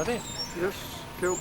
Ready? Yes, cool.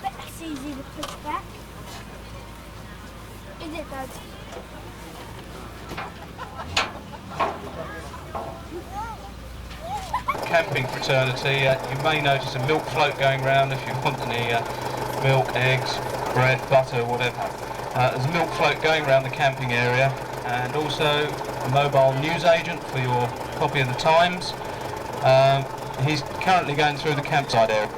That's easy to push back. Is it, Dad? Camping fraternity, you may notice a milk float going around if you want any milk, eggs, bread, butter, whatever. There's a milk float going around the camping area, and also a mobile news agent for your copy of the Times. He's currently going through the campsite area.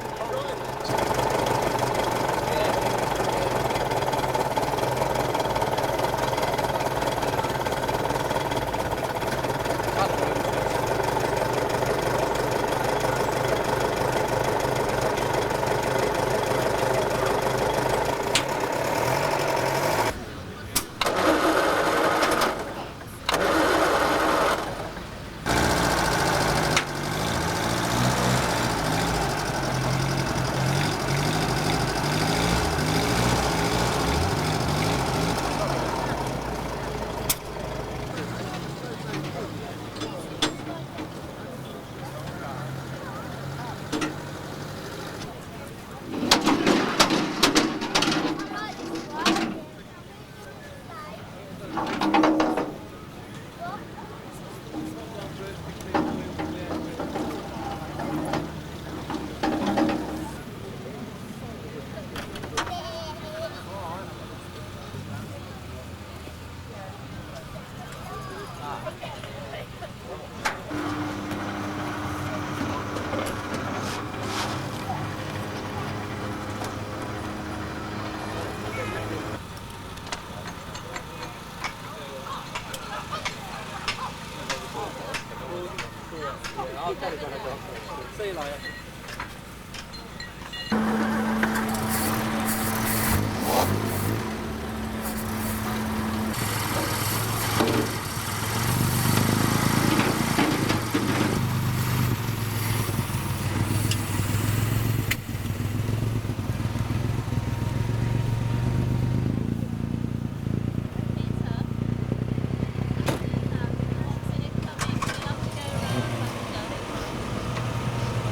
See you later.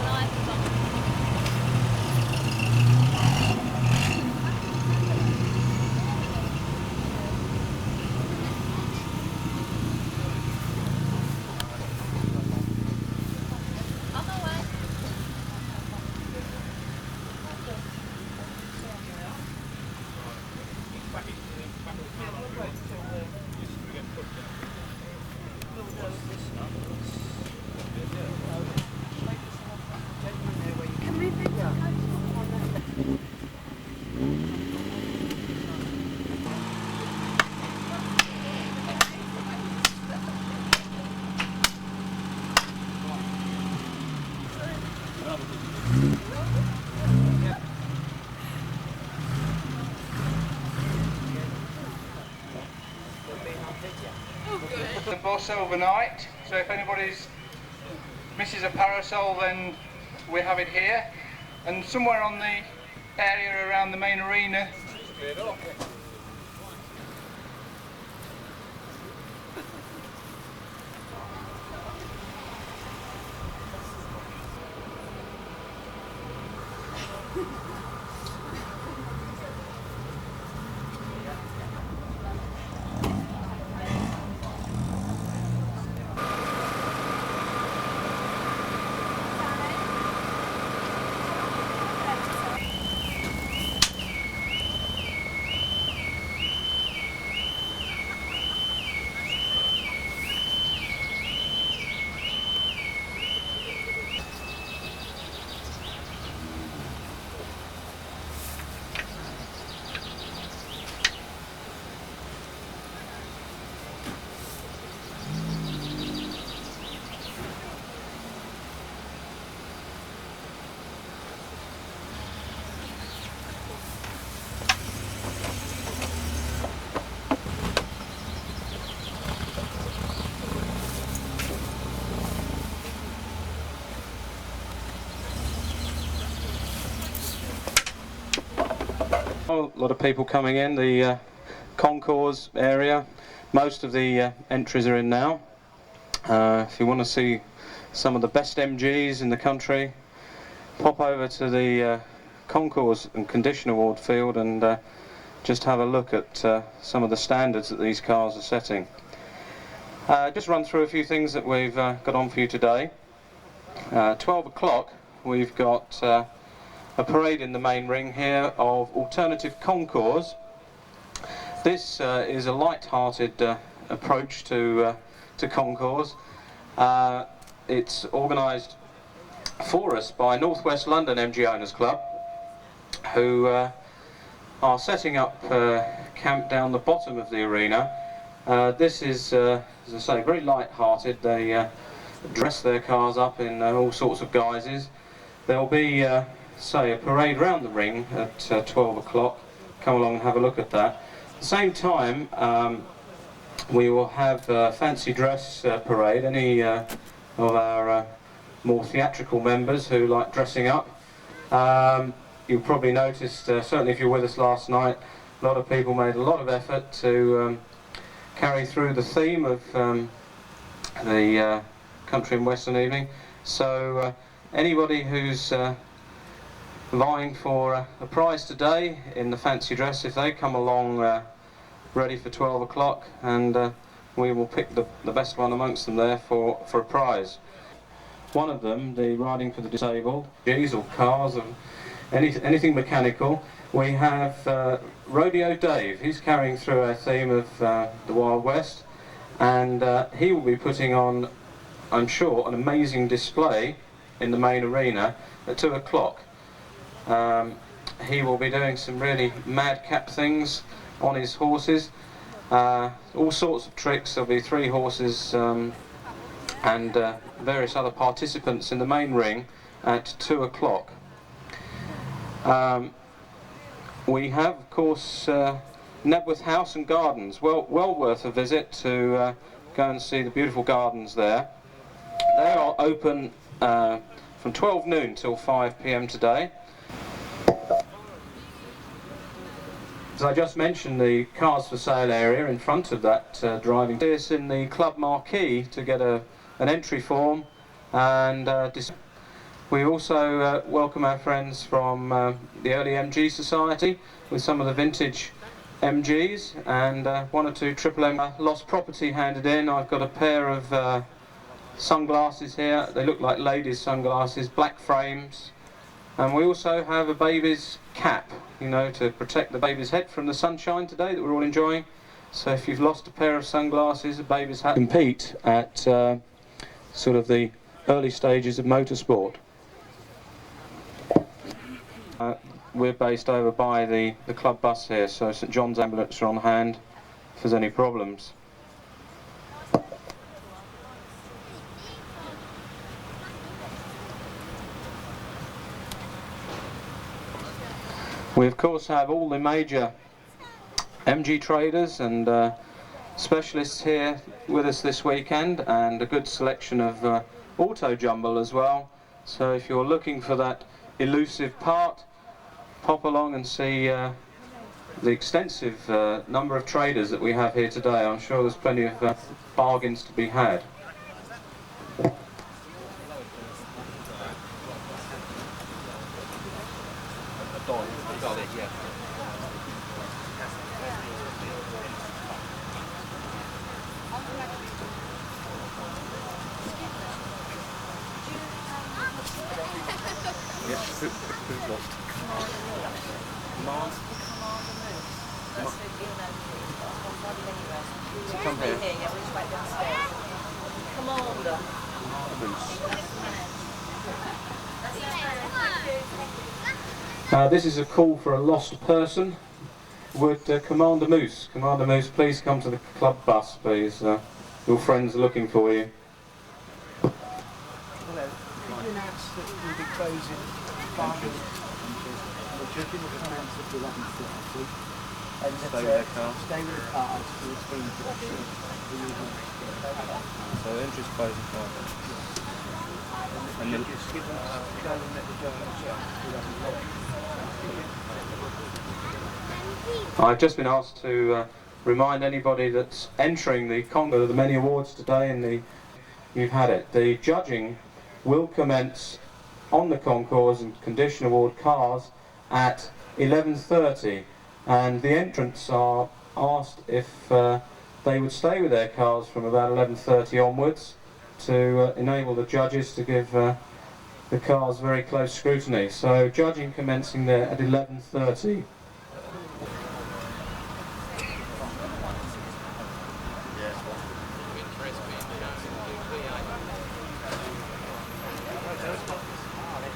I've The bus overnight, so if anybody's misses a parasol, then we have it here. And somewhere on the area around the main arena. A lot of people coming in, the concourse area. Most of the entries are in now. If you want to see some of the best MGs in the country, pop over to the concourse and condition award field and just have a look at some of the standards that these cars are setting. Just run through a few things that we've got on for you today. 12 o'clock we've got a parade in the main ring here of alternative concours. This is a light-hearted approach to concours. It's organised for us by North West London MG Owners Club, who are setting up camp down the bottom of the arena. This is, as I say, very light-hearted. They dress their cars up in all sorts of guises. There'll be say a parade round the ring at 12 o'clock. Come along and have a look at that. At the same time, we will have a fancy dress parade. Any of our more theatrical members who like dressing up, you'll probably noticed, certainly if you were with us last night, a lot of people made a lot of effort to carry through the theme of the country and western evening. So anybody who's vying for a prize today in the fancy dress, if they come along ready for 12 o'clock, and we will pick the best one amongst them there for a prize. One of them, the Riding for the Disabled, diesel cars and anything mechanical. We have Rodeo Dave. He's carrying through our theme of the Wild West, and he will be putting on, I'm sure, an amazing display in the main arena at 2 o'clock. He will be doing some really madcap things on his horses, all sorts of tricks. There'll be 3 horses and various other participants in the main ring at 2 o'clock. We have, of course, Knebworth House and Gardens. Well worth a visit to go and see the beautiful gardens there. They are open from 12 noon till 5 p.m. today. As I just mentioned, the cars for sale area in front of that driving this in the club marquee to get an entry form, and we also welcome our friends from the early MG Society with some of the vintage MGs and 1 or 2 Triple M lost property handed in. I've got a pair of sunglasses here. They look like ladies' sunglasses, black frames. And we also have a baby's cap, you know, to protect the baby's head from the sunshine today that we're all enjoying. So if you've lost a pair of sunglasses, a baby's hat, compete at sort of the early stages of motorsport. We're based over by the club bus here, so St John's ambulance are on hand if there's any problems. We of course have all the major MG traders and specialists here with us this weekend, and a good selection of auto jumble as well. So if you're looking for that elusive part, pop along and see the extensive number of traders that we have here today. I'm sure there's plenty of bargains to be had. Who's lost? Come here. This is a call for a lost person. Would Commander Moose, please come to the club bus, please? Your friends are looking for you. Hello. Could you announce that we'll be closing 5 minutes? We're checking the comments of the 11:30. And Stay with their car. Stay with the cars for the speed production. So entry's closed at 5 minutes. And then Just give them go and let the drivers check. I've just been asked to remind anybody that's entering the Congo of the many awards today, and you've had it. The judging will commence on the concours and condition award cars at 11:30, and the entrants are asked if they would stay with their cars from about 11:30 onwards to enable the judges to give the cars very close scrutiny. So judging commencing there at 11:30.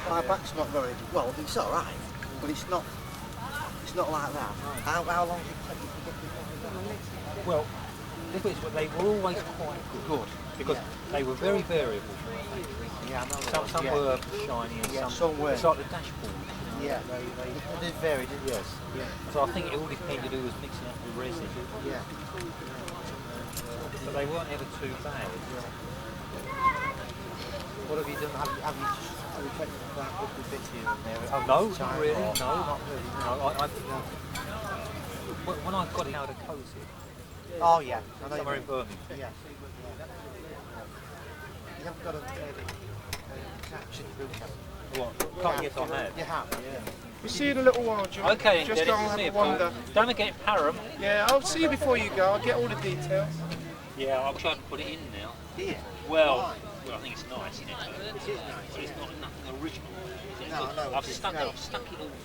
My back's not very well. It's all right, but it's not like that. How long did it take you to get this? Well, they were always quite good because they were very variable. Yeah, I know. Some were shiny and some were. It's like the dashboard. Yeah, they did vary, didn't they? Yes. Yeah. So I think it all depended who was mixing up the resin. Yeah. But they weren't ever too bad. What have you done? Have you kept that up a bit here and there? Oh, no, not really. No, not really. No, when I got it out of Cozy, Oh yeah, I know somewhere you in Birmingham. Yeah. You haven't got a catch in the boot camp. What? Yes, I have. You have. Yeah. We'll see you in a little while, John. Okay, just go and have a wander. Don't forget Param. Yeah, I'll see you before you go. I'll get all the details. Yeah, I'll try to put it in now. Here. Well, I think it's nice, isn't it? It is nice. But it's not nothing original. No, I've stuck it all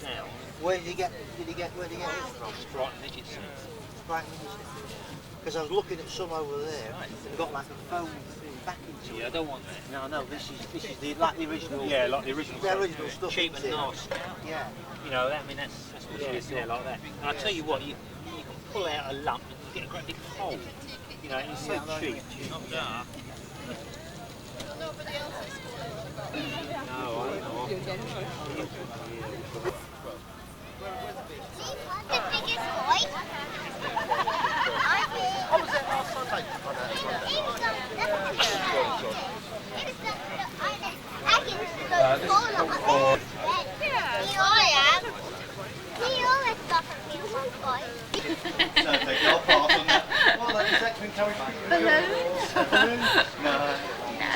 down. Where did you get it from? Strike midget seats. Right. Because I was looking at some over there. They've got like a foam backing to it. Yeah, I don't want that. No, this is the like the original. Yeah, like the original. The original stuff. Cheap and nice. Yeah. You know, that's what it is there, like that. And I tell you what, you can pull out a lump and you get a great big hole. You know, it's so cheap. It's not dark. Nobody else is No, I know. The biggest boy. What was that last Sunday?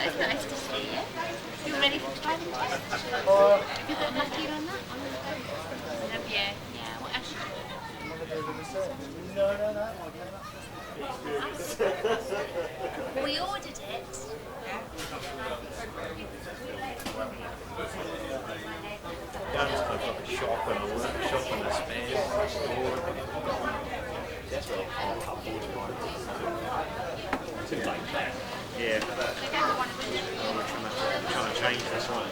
It's nice to see you. You ready for the driving test? Have you got lucky on that? Yeah. What else we ordered it. Down to like a shop and a workshop and a spare store. That's what things like that. Yeah. We're trying to change this one.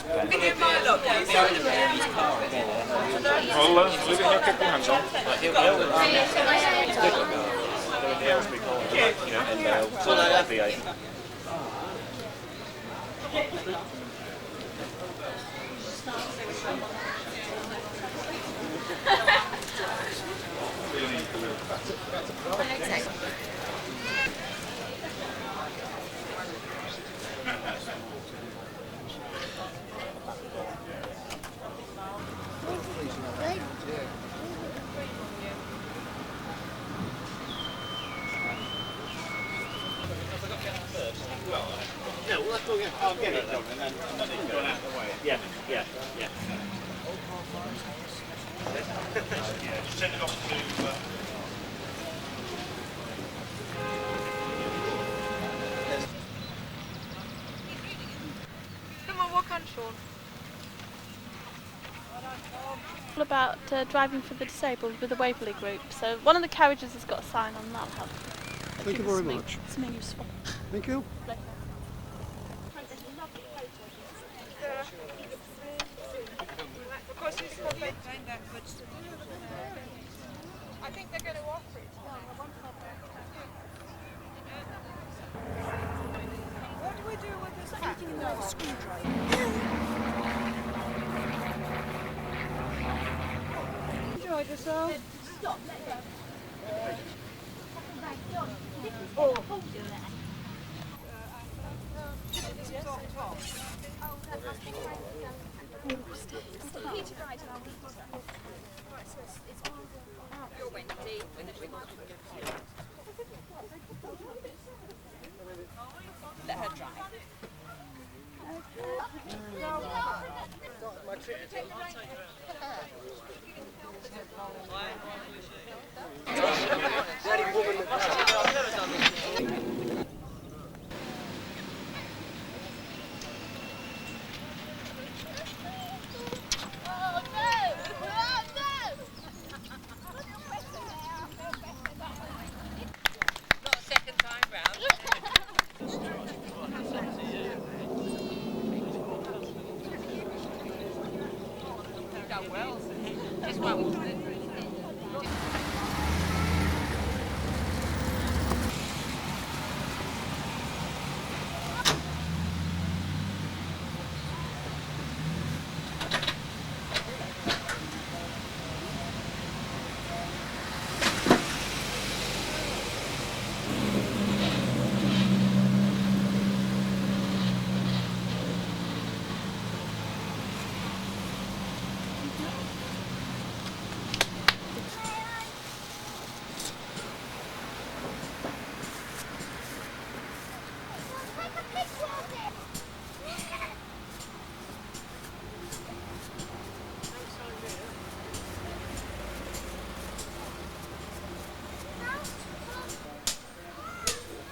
Well, leave it in your capable hands on. No, well, I'll get it done and then go out the way. Yeah, yeah, yeah. Send it off to... Come on, walk on, Sean. All about driving for the disabled with the Waverly group. So one of the carriages has got a sign on, that'll help. Thank you very much. Something useful. Thank you. Of course, it's not maintained that much to do. I think they're going to offer it. What do we do with this hat? Enjoyed yourself? Let her drive.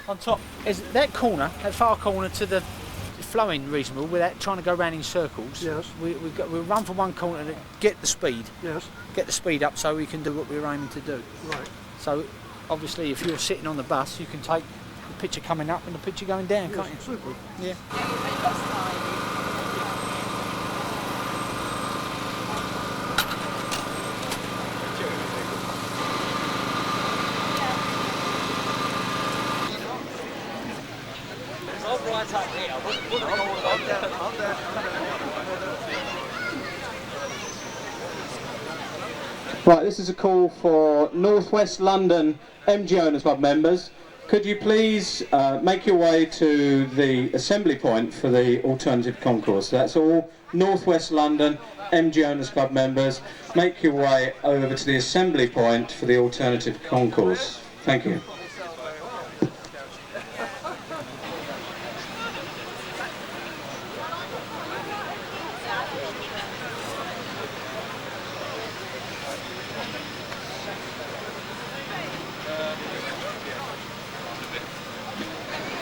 On top is that corner, that far corner to the flowing reasonable without trying to go round in circles. Yes. We'll run for one corner to get the speed. Yes. Get the speed up so we can do what we're aiming to do. Right. So obviously if you're sitting on the bus you can take the picture coming up and the picture going down, Yes, can't you? super. Yeah. Right, this is a call for North West London MG Owners Club members. Could you please make your way to the assembly point for the alternative concourse? That's all North West London MG Owners Club members. Make your way over to the assembly point for the alternative concourse. Thank you.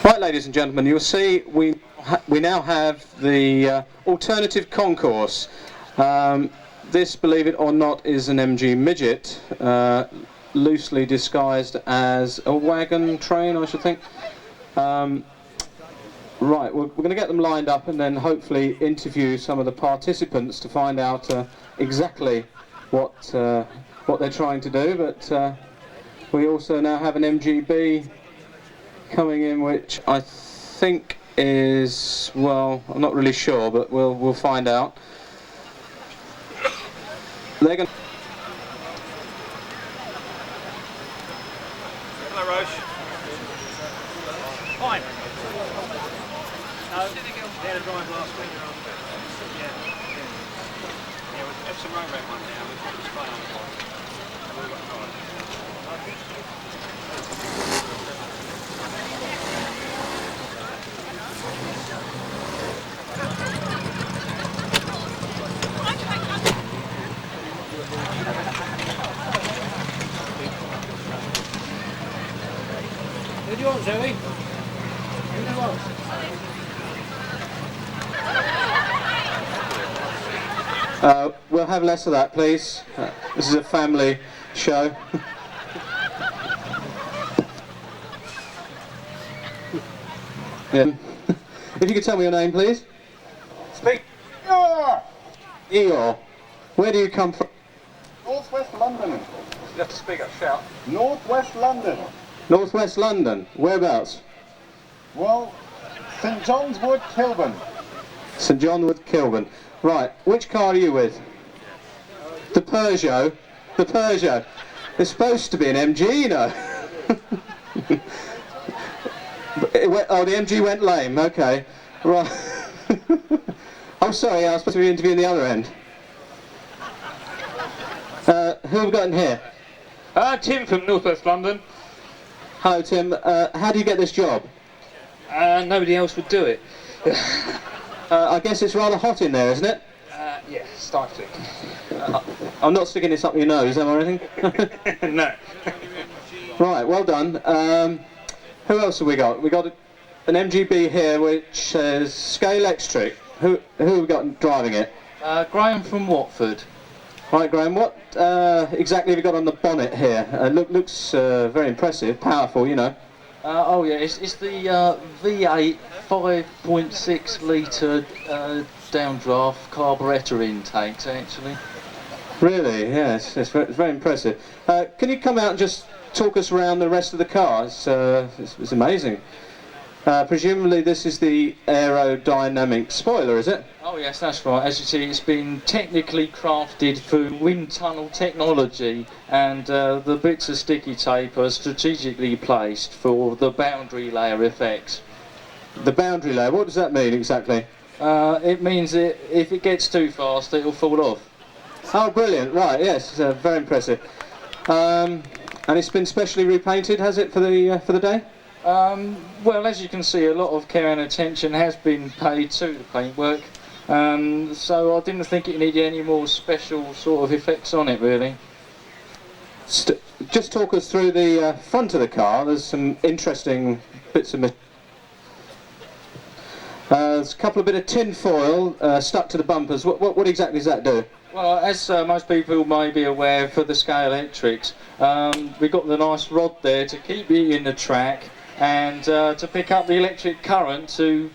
Right, ladies and gentlemen, you'll see we now have the alternative concourse. This, believe it or not, is an MG midget, loosely disguised as a wagon train, I should think. Right, we're going to get them lined up and then hopefully interview some of the participants to find out exactly what they're trying to do. But we also now have an MGB coming in, which I think is, well, I'm not really sure, but we'll find out. They're going. Hello, Roche. Fine. No, they had a drive last week. Yeah. Yeah, we've got some road rate one now. We've got the spray on the bottom. And we've got a drive. Who do you want, Zoe? Who do you want? We'll have less of that, please. This is a family show. Yeah. If you could tell me your name, please. Speak. Eeyore. Where do you come from? Northwest London. You have to speak up, shout. Northwest London. Northwest London. Whereabouts? Well, St John's Wood, Kilburn. St John Wood, Kilburn. Right, which car are you with? The Peugeot. The Peugeot. It's supposed to be an MG, you know. Oh, the MG went lame. Okay. Right. I'm sorry, I was supposed to be interviewing the other end. Who have we got in here? Tim from Northwest London. Hello, Tim. How do you get this job? Nobody else would do it. I guess it's rather hot in there, isn't it? Yeah, stifling. I'm not sticking this up your nose, am I, or anything? No. Right, well done. Who else have we got? We got an MGB here which says Sky Electric. Who have we got driving it? Graham from Watford. Right, Graham, what exactly have you got on the bonnet here? Looks very impressive, powerful, you know. Oh yeah, it's the V8 5.6 litre downdraft carburettor intakes actually. Really? Yes, it's very impressive. Can you come out and just talk us around the rest of the car? It's amazing. Presumably this is the aerodynamic spoiler, is it? Oh yes, that's right. As you see, it's been technically crafted through wind tunnel technology, and the bits of sticky tape are strategically placed for the boundary layer effects. The boundary layer, what does that mean exactly? It means that if it gets too fast, it'll fall off. Oh, brilliant! Right, yes, very impressive. And it's been specially repainted, has it, for the day? Well, as you can see, a lot of care and attention has been paid to the paintwork, so I didn't think it needed any more special sort of effects on it, really. Just talk us through the front of the car. There's some interesting bits of there's a couple of bit of tin foil stuck to the bumpers. What exactly does that do? Well, as most people may be aware, for the Sky Electrics, we've got the nice rod there to keep it in the track and to pick up the electric current to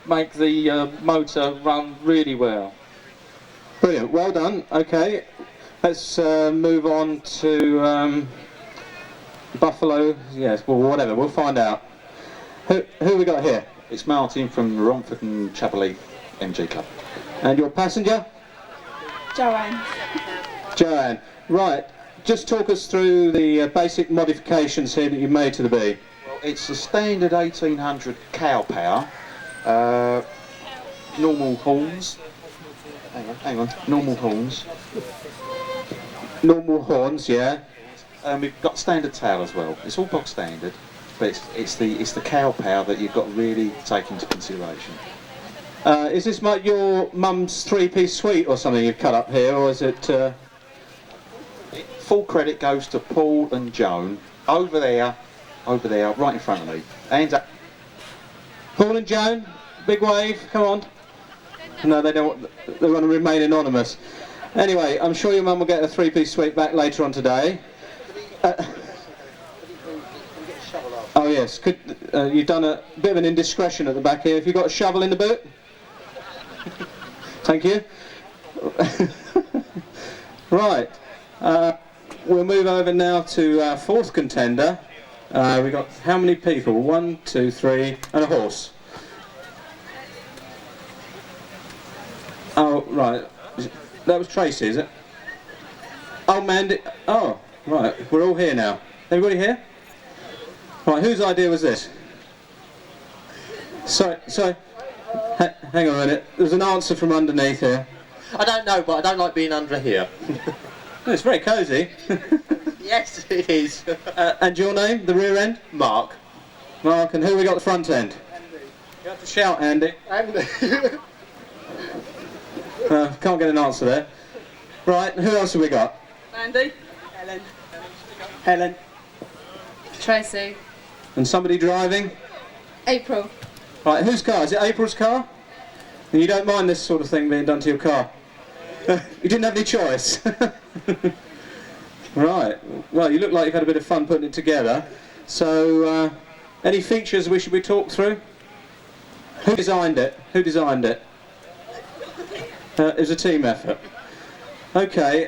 make the motor run really well. Brilliant, well done. Okay, let's move on to Buffalo. Yes, well, whatever, we'll find out. Who we got here? It's Martin from Romford and Chapel MG Club. And your passenger? Joanne. Joanne. Right, just talk us through the basic modifications here that you've made to the B. Well, it's a standard 1800 cow power, normal horns. Hang on, normal horns. Normal horns, yeah. We've got standard tail as well. It's all box standard, but it's the cow power that you've got to really take into consideration. Is this like your mum's three-piece suite or something you've cut up here, or is it... Full credit goes to Paul and Joan, over there, right in front of me. Hands up. Paul and Joan, big wave, come on. No, they don't. They want to remain anonymous. Anyway, I'm sure your mum will get a three-piece suite back later on today. Oh yes, you've done a bit of an indiscretion at the back here. Have you got a shovel in the boot? Thank you. Right, we'll move over now to our fourth contender. We've got how many people? 1, 2, 3, and a horse. Oh, right. That was Tracy, is it? Oh, Mandy. Oh, right. We're all here now. Everybody here? Right, whose idea was this? Sorry. Hang on a minute. There's an answer from underneath here. I don't know, but I don't like being under here. It's very cosy. Yes, it is. And your name? The rear end? Mark. Mark, and who we got the front end? Andy. You have to shout, Andy. Andy. Can't get an answer there. Right, who else have we got? Andy. Helen. Tracy. And somebody driving? April. Right, whose car? Is it April's car? And you don't mind this sort of thing being done to your car? You didn't have any choice. Right, well you look like you've had a bit of fun putting it together. So, any features we should be talked through? Who designed it? Who designed it? It was a team effort. Okay,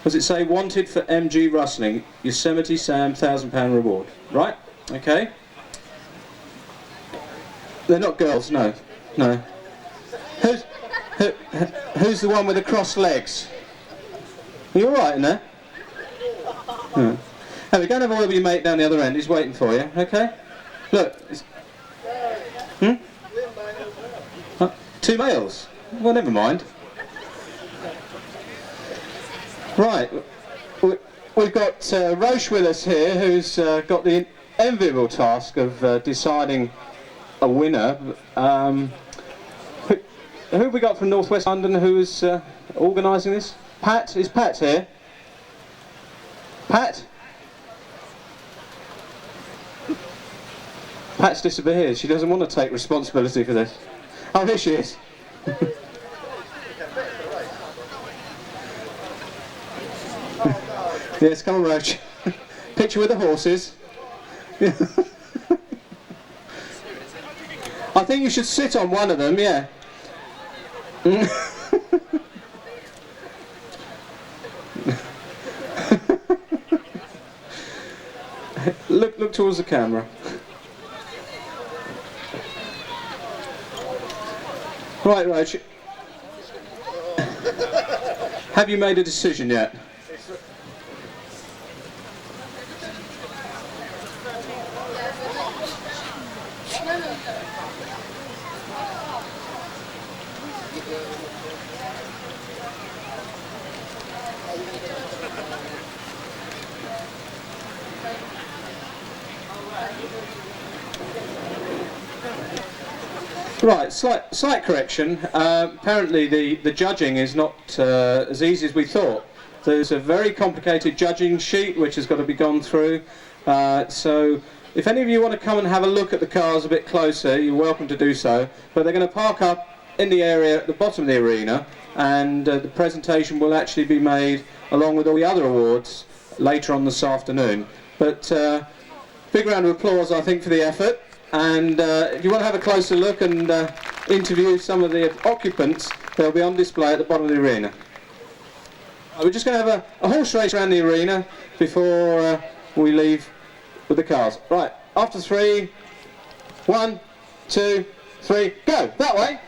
does it say wanted for MG Rustling, Yosemite Sam, £1,000 reward? Right, okay. They're not girls, no. No. Who's the one with the crossed legs? Are you alright in there? Hmm. Hey, go and have a word with your mate down the other end, he's waiting for you, okay? Look. Two males? Well, never mind. Right, we've got Roche with us here, who's got the enviable task of deciding a winner. Who have we got from North West London who's organising this? Pat? Is Pat here? Pat? Pat's disappeared. She doesn't want to take responsibility for this. Oh, here she is. Yes, come on, Roach. Picture with the horses. I think you should sit on one of them, yeah. Look towards the camera. Right, Roach. Have you made a decision yet? Right, slight correction. Apparently the judging is not as easy as we thought. There's a very complicated judging sheet which has got to be gone through. So if any of you want to come and have a look at the cars a bit closer, you're welcome to do so. But they're going to park up in the area at the bottom of the arena, and the presentation will actually be made along with all the other awards later on this afternoon. But big round of applause, I think, for the effort. And if you want to have a closer look and interview some of the occupants, they'll be on display at the bottom of the arena. We're just going to have a horse race around the arena before we leave with the cars. Right, after 3, 1, 2, 3, go! That way!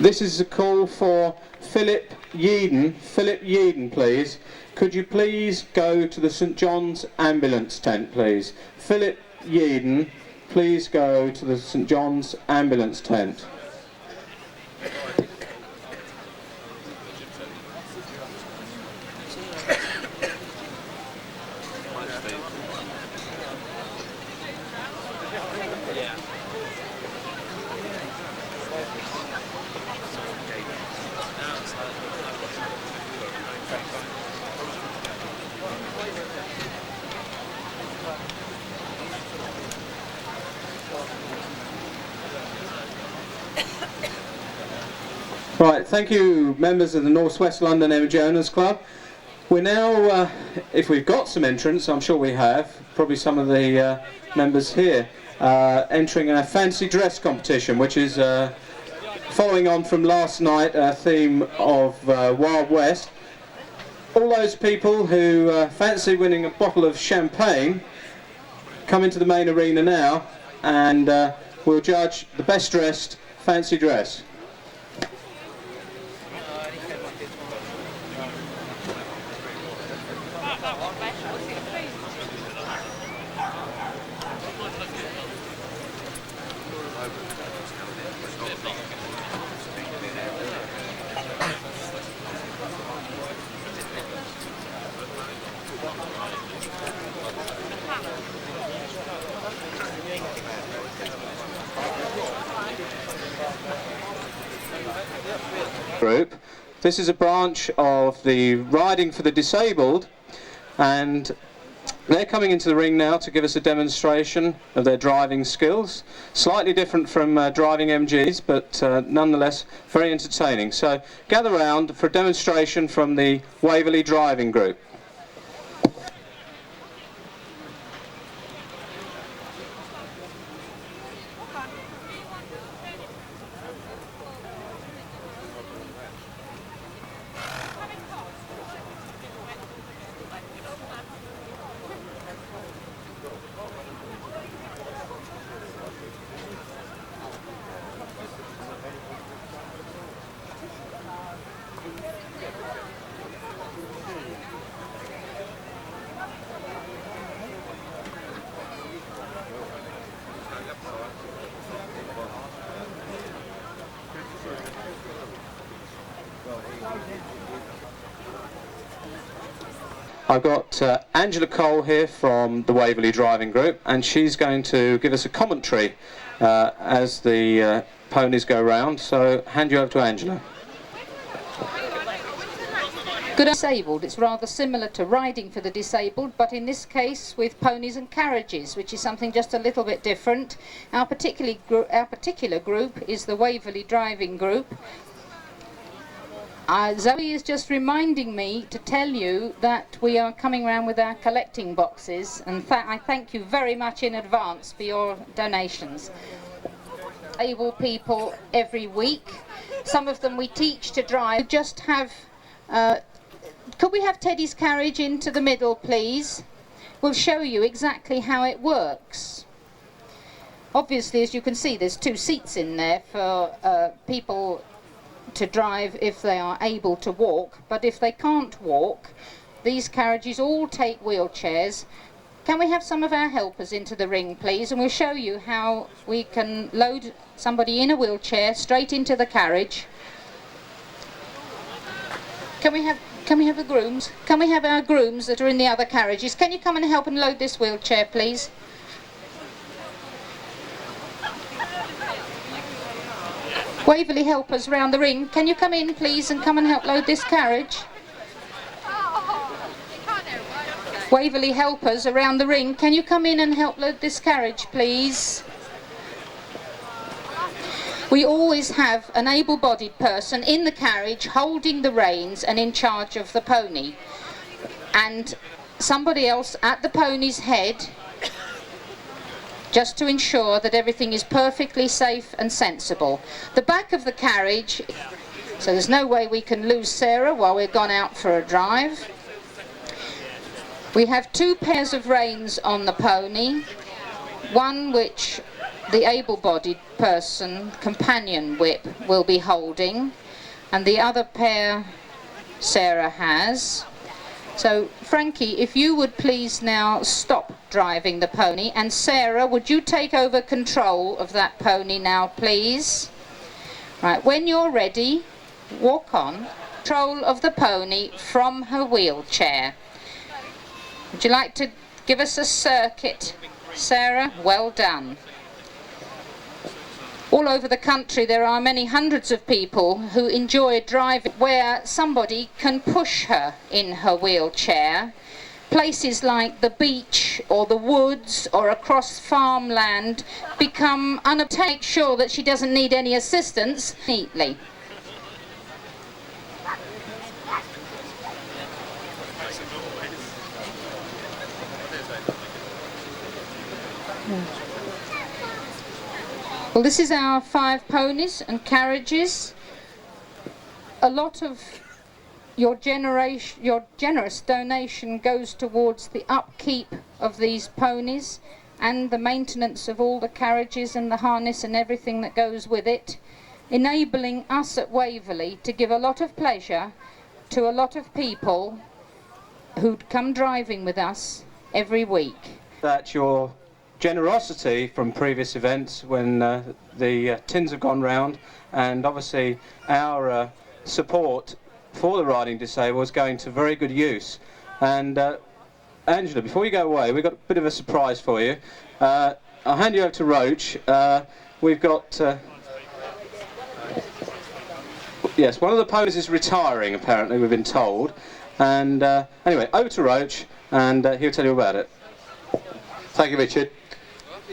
This is a call for Philip Yeadon. Philip Yeadon, please. Could you please go to the St John's ambulance tent, please? Philip Yeadon, please go to the St John's ambulance tent. Right, thank you members of the North West London MG Owners Club. We're now, if we've got some entrants, I'm sure we have, probably some of the members here, entering a fancy dress competition, which is following on from last night, a theme of Wild West. All those people who fancy winning a bottle of champagne come into the main arena now, and we'll judge the best dressed fancy dress. Group. This is a branch of the Riding for the Disabled, and they're coming into the ring now to give us a demonstration of their driving skills. Slightly different from driving MGs, but nonetheless very entertaining. So gather round for a demonstration from the Waverly driving group. I've got Angela Cole here from the Waverly driving group, and she's going to give us a commentary as the ponies go round, so hand you over to Angela. Good disabled. It's rather similar to riding for the disabled, but in this case with ponies and carriages, which is something just a little bit different. Our particular group is the Waverly driving group. Zoe is just reminding me to tell you that we are coming around with our collecting boxes, and I thank you very much in advance for your donations. Able people every week. Some of them we teach to drive. Just have, could we have Teddy's carriage into the middle, please? We'll show you exactly how it works. Obviously, as you can see, there's 2 seats in there for people to drive if they are able to walk, but if they can't walk, these carriages all take wheelchairs. Can we have some of our helpers into the ring, please, and we'll show you how we can load somebody in a wheelchair straight into the carriage. Can we have the grooms? Can we have our grooms that are in the other carriages? Can you come and help and load this wheelchair, please? Waverly helpers round the ring, can you come in please and come and help load this carriage? Waverly helpers around the ring, can you come in and help load this carriage please? We always have an able-bodied person in the carriage holding the reins and in charge of the pony, and somebody else at the pony's head just to ensure that everything is perfectly safe and sensible. The back of the carriage, so there's no way we can lose Sarah while we're gone out for a drive. We have 2 pairs of reins on the pony, one which the able-bodied person, companion whip, will be holding, and the other pair Sarah has. So, Frankie, if you would please now stop driving the pony, and Sarah, would you take over control of that pony now, please? Right, when you're ready, walk on. Control of the pony from her wheelchair. Would you like to give us a circuit, Sarah? Well done. All over the country there are many hundreds of people who enjoy driving where somebody can push her in her wheelchair. places like the beach or the woods or across farmland become unobtainable. Make sure that she doesn't need any assistance neatly. Well, this is our 5 ponies and carriages. A lot of your generous donation goes towards the upkeep of these ponies and the maintenance of all the carriages and the harness and everything that goes with it, enabling us at Waverly to give a lot of pleasure to a lot of people who'd come driving with us every week. That your generosity from previous events when the tins have gone round, and obviously our support for the riding disabled is going to very good use. And Angela, before you go away, we've got a bit of a surprise for you. I'll hand you over to Roach. We've got yes, one of the ponies is retiring apparently, we've been told. And anyway, over to Roach, and he'll tell you about it. Thank you, Richard.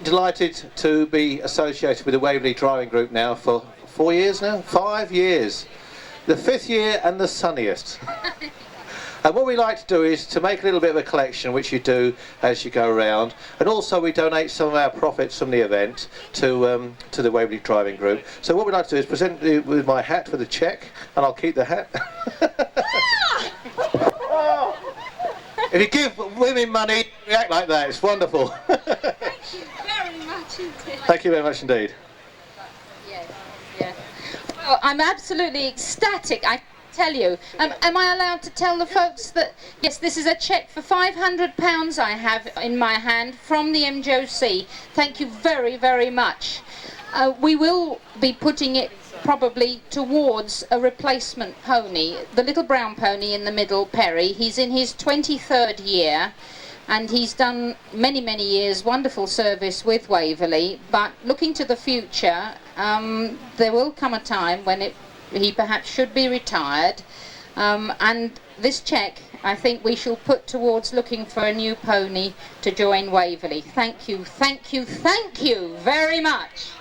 Delighted to be associated with the Waverly Driving Group now for 4 years now? 5 years. The 5th year and the sunniest. And what we like to do is to make a little bit of a collection, which you do as you go around, and also we donate some of our profits from the event to the Waverly Driving Group. So what we like to do is present you with my hat with a cheque, and I'll keep the hat. If you give women money, react like that. It's wonderful. Thank you very much indeed. Thank you very much indeed. Yes, yes. Well, I'm absolutely ecstatic, I tell you. Am I allowed to tell the folks that, yes, this is a cheque for £500 I have in my hand from the MJOC. Thank you very, very much. We will be putting it probably towards a replacement pony, the little brown pony in the middle, Perry. He's in his 23rd year and he's done many, many years wonderful service with Waverly, but looking to the future, there will come a time when he perhaps should be retired, and this cheque I think we shall put towards looking for a new pony to join Waverly. Thank you, thank you, thank you very much.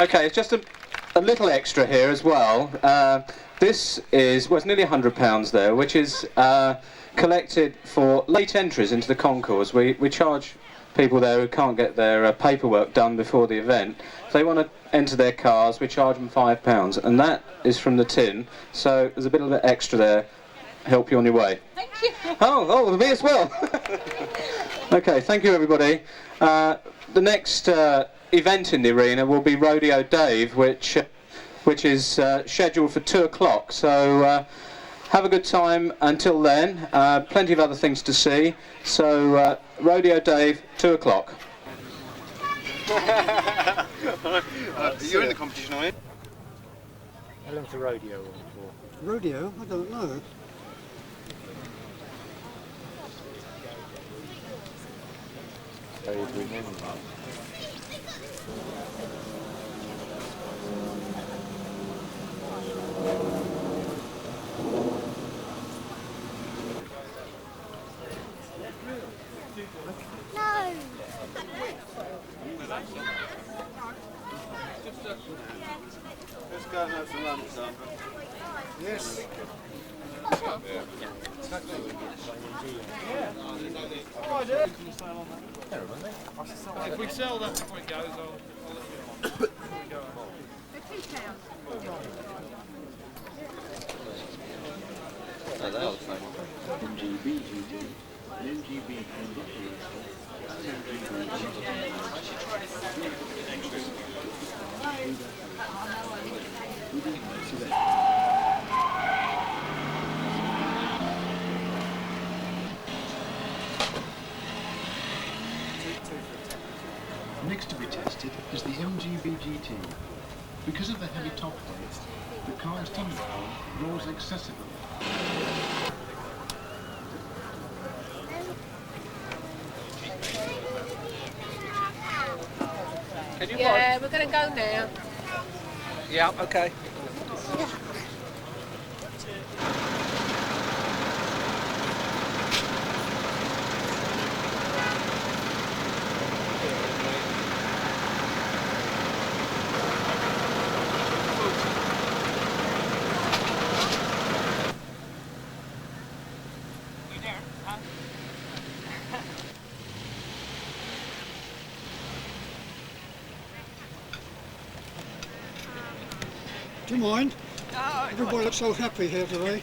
Okay, it's just a little extra here as well. This is, well, it's nearly £100 there, which is collected for late entries into the concourse. We charge people there who can't get their paperwork done before the event. If they want to enter their cars, we charge them £5, and that is from the tin, so there's a bit of extra there. Help you on your way. Thank you. Oh, me as well. Okay, thank you everybody. The next event in the arena will be Rodeo Dave, which is scheduled for 2 o'clock. So have a good time until then. Plenty of other things to see. So Rodeo Dave, 2 o'clock. You're in the competition, are you? How long's the rodeo on for? Rodeo? I don't know. No! Let's go and have some lunch, Sandra. Yes. If we sell that before it goes, I'll let you know. Next to be tested is the MGBGT. Because of the heavy top weight, the car's tummy hole rolls excessively. Yeah, we're going to go now. Yeah, okay. Do you mind? Everybody looks so happy here today.